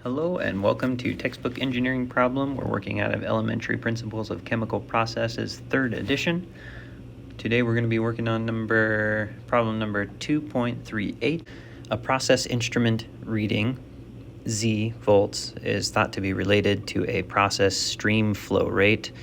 Hello and welcome to Textbook Engineering Problem. We're working out of Elementary Principles of Chemical Processes, 3rd edition. Today we're going to be working on problem number 2.38. A process instrument reading, Z volts, is thought to be related to a process stream flow rate,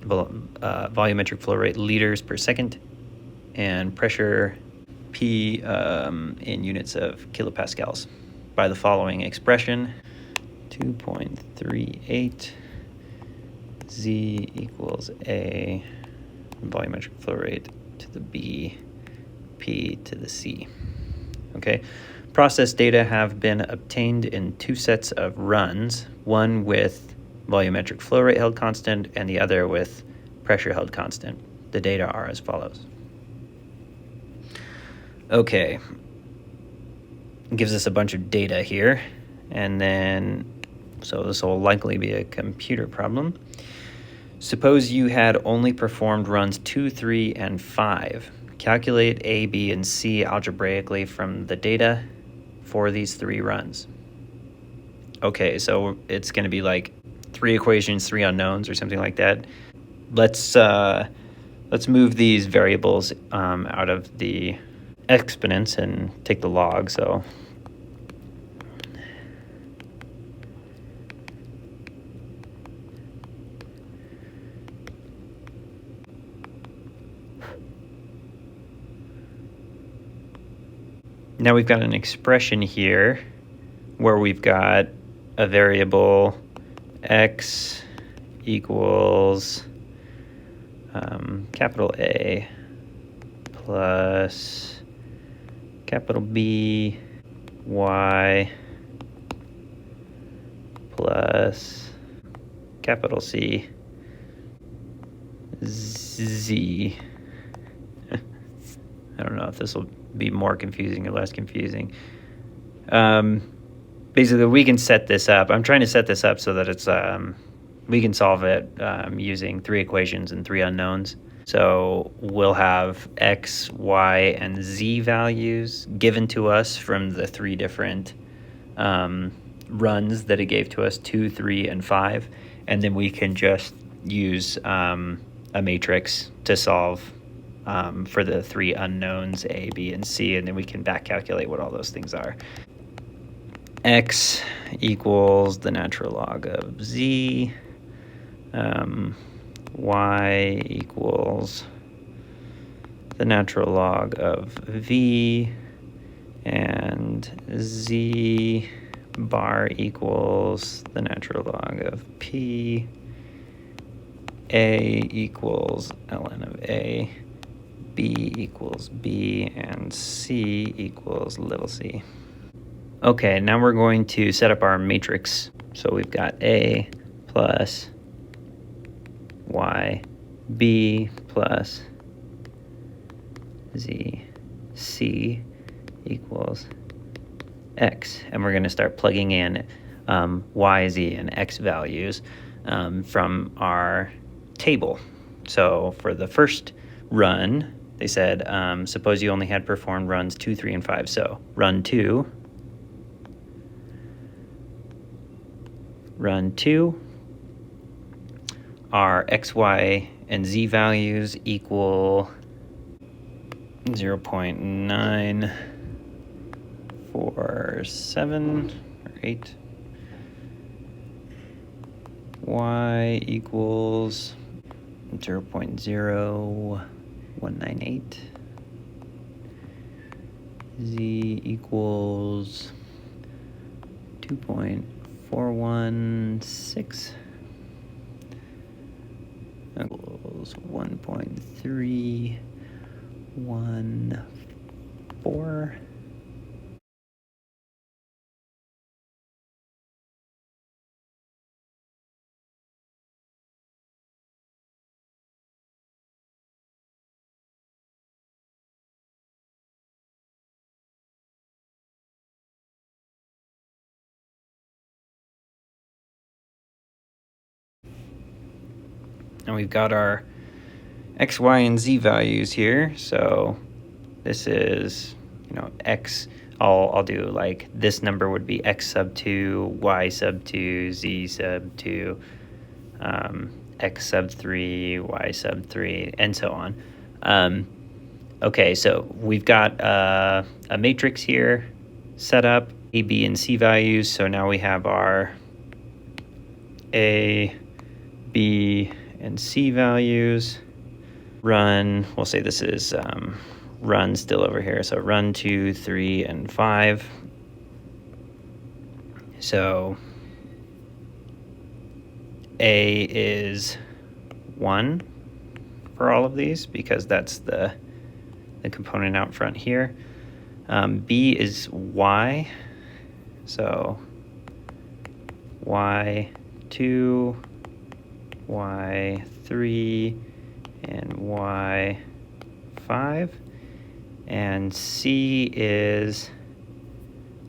volumetric flow rate liters per second, and pressure P in units of kilopascals by the following expression. 2.38 Z equals A volumetric flow rate to the B, P to the C. Okay, process data have been obtained in two sets of runs, one with volumetric flow rate held constant and the other with pressure held constant. The data are as follows. Okay, it gives us a bunch of data here, and then so this will likely be a computer problem. Suppose you had only performed runs 2, 3, and 5. Calculate A, B, and C algebraically from the data for these 3 runs. Okay, so it's going to be like 3 equations, 3 unknowns, or something like that. Let's move these variables out of the exponents and take the log. So now we've got an expression here where we've got a variable x equals capital A plus capital B y plus capital C z. I don't know if this will be more confusing or less confusing. Basically, we can set this up. I'm trying to set this up so that it's we can solve it using 3 equations and 3 unknowns. So we'll have x, y, and z values given to us from the 3 different runs that it gave to us, 2, 3, and 5. And then we can just use a matrix to solve for the 3 unknowns, A, B, and C, and then we can back calculate what all those things are. X equals the natural log of Z. Y equals the natural log of V, and Z bar equals the natural log of P. A equals ln of A. B equals B, and C equals little c. Okay, now we're going to set up our matrix. So we've got A plus Y, B plus Z, C equals X. And we're going to start plugging in Y, Z, and X values from our table. So for the first run, they said, suppose you only had performed runs 2, 3, and 5. So run 2, our x, y, and z values equal 0.947 or 8. Y equals 0.0198. Z equals 2.416. Equals 1.314. And we've got our x, y, and z values here. So this is, x I'll do like this number would be x sub 2, y sub 2, z sub 2, x sub 3, y sub 3, and so on. Okay, so we've got a matrix here set up, A, B, and C values. So now we have our A, B, and C values. Run, we'll say this is run still over here. So run 2, 3, and 5. So A is 1 for all of these because that's the component out front here. B is Y. So Y2, Y3, and Y5. And C is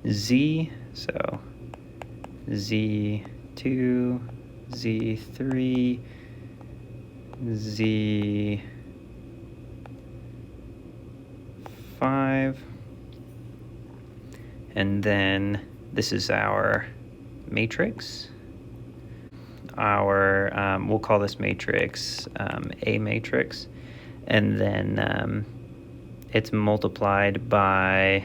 Z. So Z2, Z3, Z5, and then this is our matrix. We'll call this matrix A matrix, and then it's multiplied by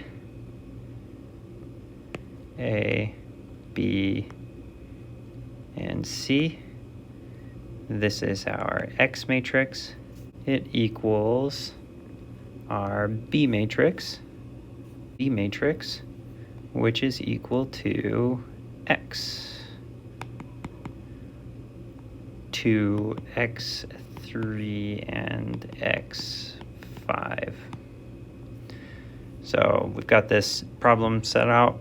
A, B, and C. This is our X matrix. It equals our B matrix, which is equal to X. 2, X3, and X5. So we've got this problem set out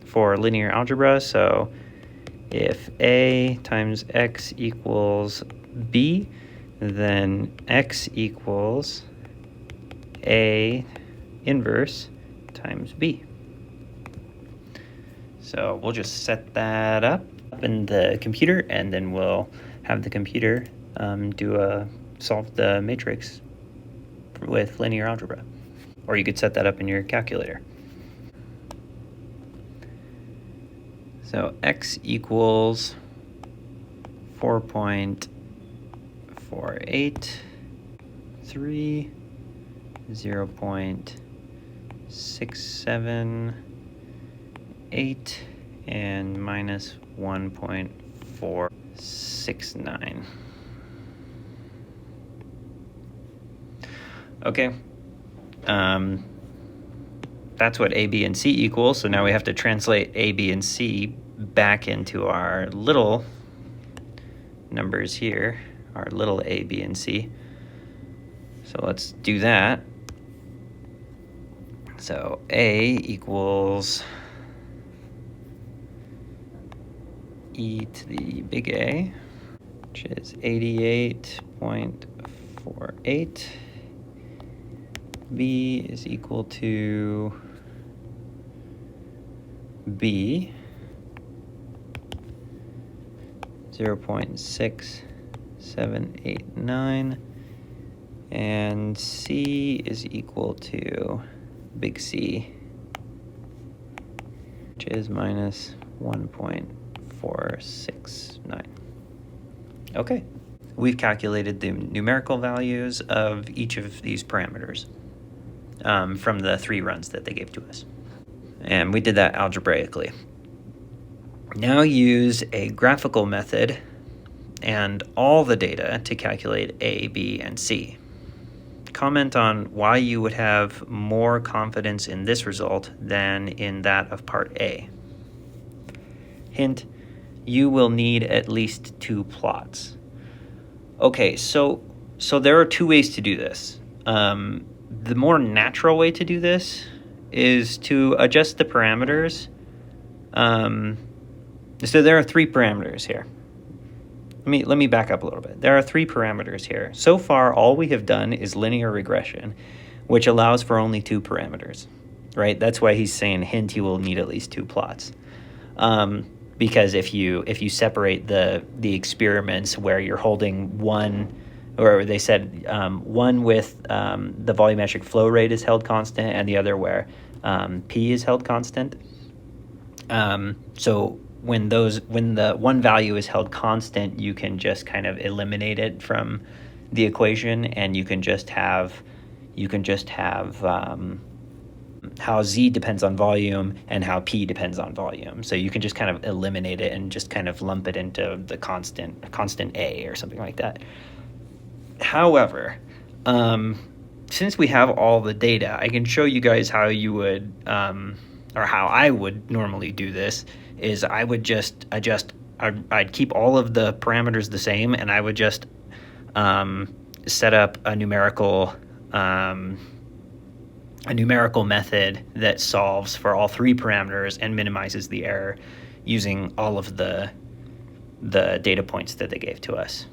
for linear algebra. So if A times X equals B, then X equals A inverse times B. So we'll just set that up in the computer, and then we'll have the computer solve the matrix with linear algebra. Or you could set that up in your calculator. So X equals 4.483, 0.678, and minus 1.469. Okay. That's what A, B, and C equals. So now we have to translate A, B, and C back into our little numbers here, our little A, B, and C. So let's do that. So A equals e to the big A, which is 88.48. B is equal to B, 0.6789, and C is equal to big C, which is minus 1.469. Okay, we've calculated the numerical values of each of these parameters from the 3 runs that they gave to us. And we did that algebraically. Now use a graphical method and all the data to calculate A, B, and C. Comment on why you would have more confidence in this result than in that of part A. Hint, you will need at least 2 plots. Okay, so there are 2 ways to do this. The more natural way to do this is to adjust the parameters. So there are 3 parameters here. Let me back up a little bit. There are 3 parameters here. So far, all we have done is linear regression, which allows for only 2 parameters, right? That's why he's saying, hint, you will need at least 2 plots. Because if you separate the experiments where you're holding one, or they said one with the volumetric flow rate is held constant, and the other where P is held constant. So when the one value is held constant, you can just kind of eliminate it from the equation, and you can just have how Z depends on volume and how P depends on volume. So you can just kind of eliminate it and just kind of lump it into the constant A or something like that. However, since we have all the data, I can show you guys how you would, or how I would normally do this, is I would just I'd keep all of the parameters the same, and I would just set up a numerical method that solves for all three parameters and minimizes the error using all of the data points that they gave to us.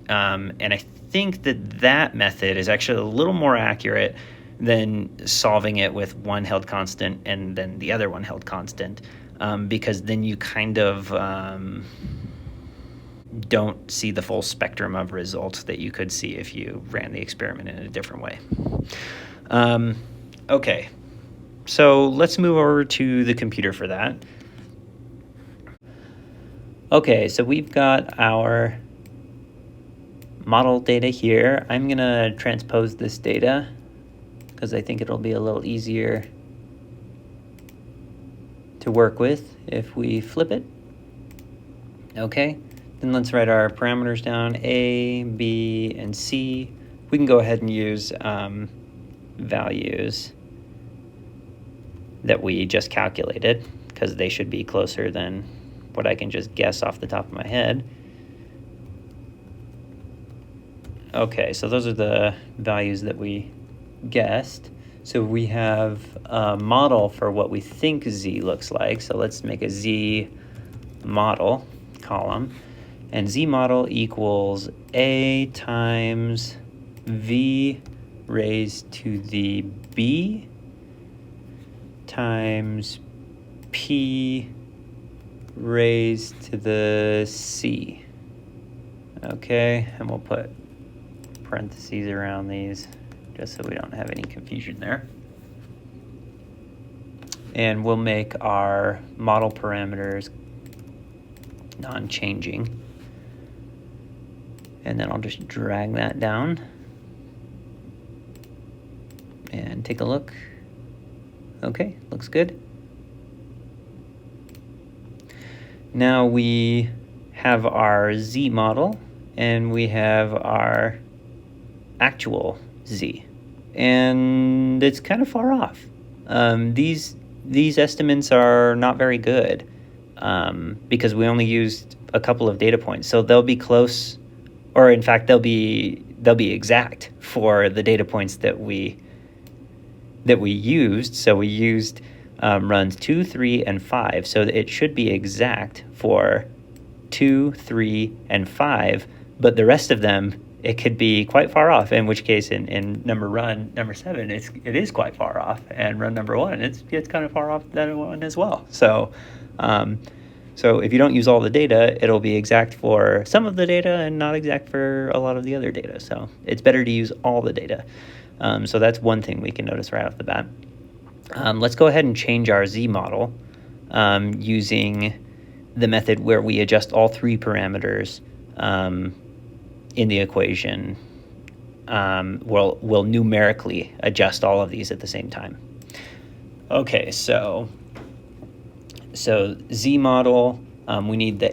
And I think that method is actually a little more accurate than solving it with one held constant and then the other one held constant, because then you kind of don't see the full spectrum of results that you could see if you ran the experiment in a different way. Okay, so let's move over to the computer for that. Okay, so we've got our model data here. I'm going to transpose this data because I think it'll be a little easier to work with if we flip it. Okay, then let's write our parameters down, A, B, and C. We can go ahead and use values that we just calculated because they should be closer than what I can just guess off the top of my head. Okay, so those are the values that we guessed. So we have a model for what we think Z looks like. So let's make a Z model column. And Z model equals A times V raised to the B times P raised to the C. Okay, and we'll put parentheses around these just so we don't have any confusion there. And we'll make our model parameters non-changing. And then I'll just drag that down and take a look. Okay, looks good. Now we have our Z model and we have our actual Z, and it's kind of far off. These estimates are not very good because we only used a couple of data points, so they'll be close, or in fact they'll be exact for the data points that we used. So we used runs 2, 3, and 5, so it should be exact for 2, 3, and 5, but the rest of them, it could be quite far off, in which case in run number 7, it is quite far off, and run number 1, it's kind of far off that one as well. So so if you don't use all the data, it'll be exact for some of the data and not exact for a lot of the other data. So it's better to use all the data. So that's one thing we can notice right off the bat. Let's go ahead and change our Z model using the method where we adjust all three parameters in the equation. We'll numerically adjust all of these at the same time. Okay, so Z model, we need the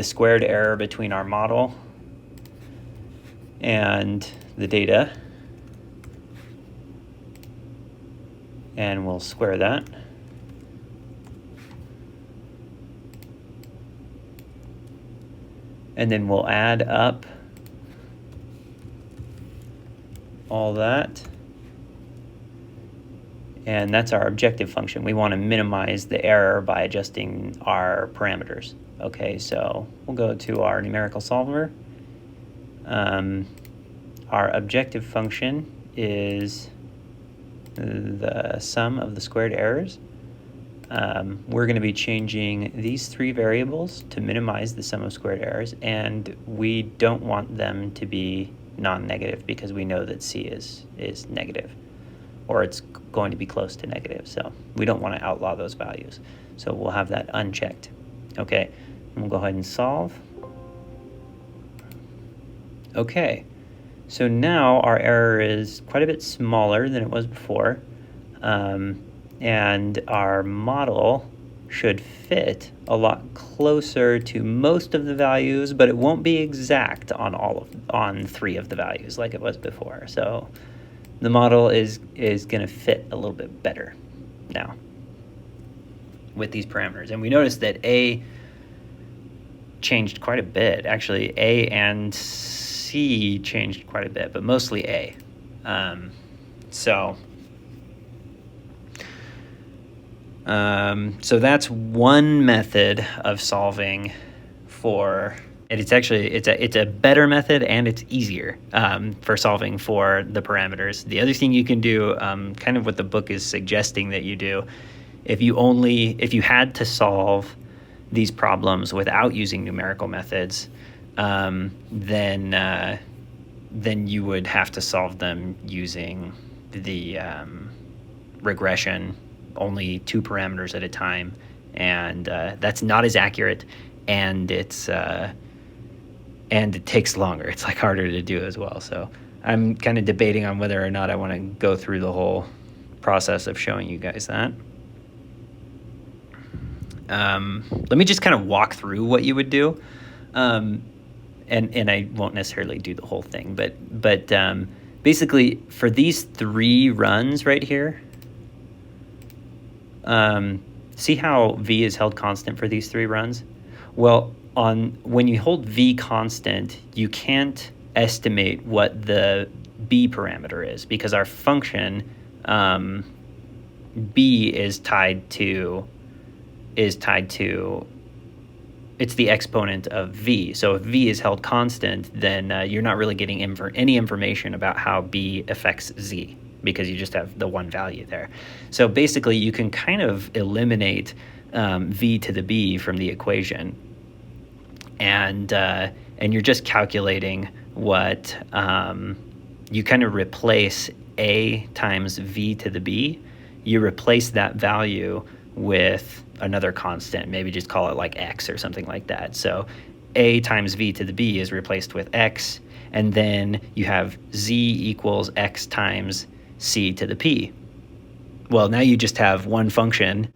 squared error between our model and the data, and we'll square that. And then we'll add up all that. And that's our objective function. We want to minimize the error by adjusting our parameters. Okay, so we'll go to our numerical solver. Our objective function is the sum of the squared errors. We're going to be changing these three variables to minimize the sum of squared errors, and we don't want them to be non-negative because we know that C is negative. or it's going to be close to negative. So we don't want to outlaw those values. So we'll have that unchecked. Okay, and we'll go ahead and solve. Okay, so now our error is quite a bit smaller than it was before, and our model should fit a lot closer to most of the values, but it won't be exact on 3 of the values like it was before. So the model is going to fit a little bit better now with these parameters. And we noticed that A changed quite a bit. Actually, A and C changed quite a bit, but mostly A. So that's one method of solving for, and it's a better method, and it's easier for solving for the parameters. The other thing you can do, kind of what the book is suggesting that you do, if you had to solve these problems without using numerical methods, then you would have to solve them using the regression, only 2 parameters at a time, and that's not as accurate, and it takes longer. It's like harder to do as well. So I'm kind of debating on whether or not I want to go through the whole process of showing you guys that. Let me just kind of walk through what you would do, and I won't necessarily do the whole thing, but basically for these 3 runs right here, see how V is held constant for these 3 runs? Well, when you hold V constant, you can't estimate what the B parameter is, because our function B is tied to, it's the exponent of V. So if V is held constant, then you're not really getting any information about how B affects Z, because you just have the one value there. So basically you can kind of eliminate V to the B from the equation, and you're just calculating what, you kind of replace A times V to the B. You replace that value with another constant, maybe just call it like X or something like that. So A times V to the B is replaced with X, and then you have Z equals X times C to the P. Well, now you just have one function.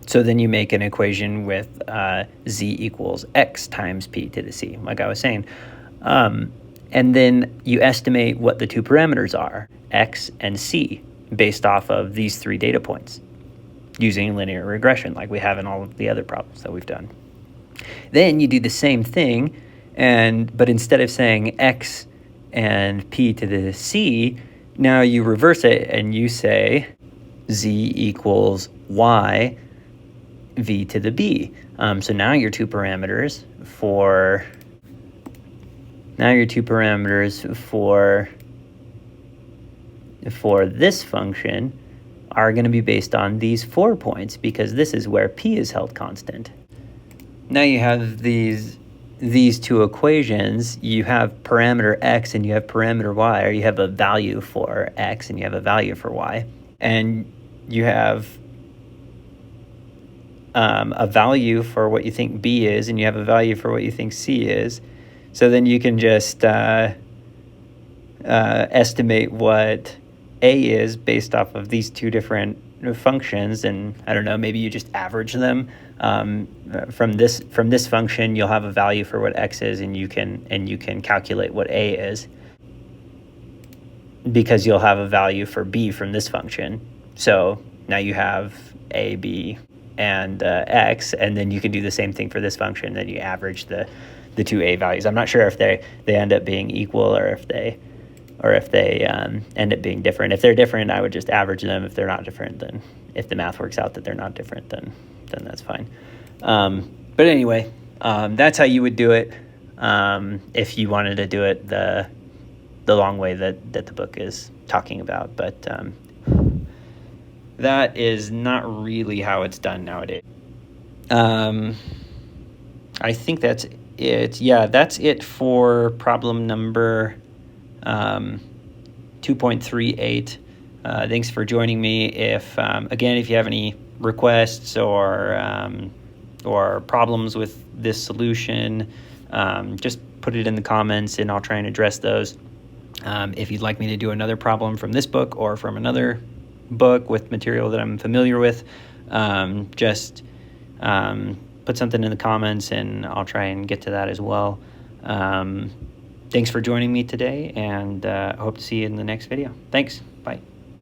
So then you make an equation with Z equals X times P to the C, like I was saying. And then you estimate what the 2 parameters are, X and C, based off of these 3 data points, using linear regression like we have in all of the other problems that we've done. Then you do the same thing, but instead of saying X and P to the C, now you reverse it and you say Z equals Y V to the B. So now your 2 parameters for this function are going to be based on these 4 points, because this is where P is held constant. Now you have these 2 equations. You have parameter X and you have parameter Y, or you have a value for X and you have a value for Y, and you have a value for what you think B is, and you have a value for what you think C is. So then you can just estimate what A is based off of these 2 different functions, and I don't know, maybe you just average them. From this function, you'll have a value for what X is, and you can calculate what A is, because you'll have a value for B from this function. So now you have A, B, and X, and then you can do the same thing for this function. Then you average the 2 A values. I'm not sure if they end up being equal, or if they end up being different. If they're different, I would just average them. If they're not different, then if the math works out that they're not different, then that's fine. But anyway, that's how you would do it if you wanted to do it the long way that the book is talking about. But that is not really how it's done nowadays. I think that's it. Yeah, that's it for problem number 2.38. Thanks for joining me. If again, if you have any requests or problems with this solution, just put it in the comments and I'll try and address those. If you'd like me to do another problem from this book or from another book with material that I'm familiar with, just put something in the comments and I'll try and get to that as well. Thanks for joining me today, and I hope to see you in the next video. Thanks. Bye.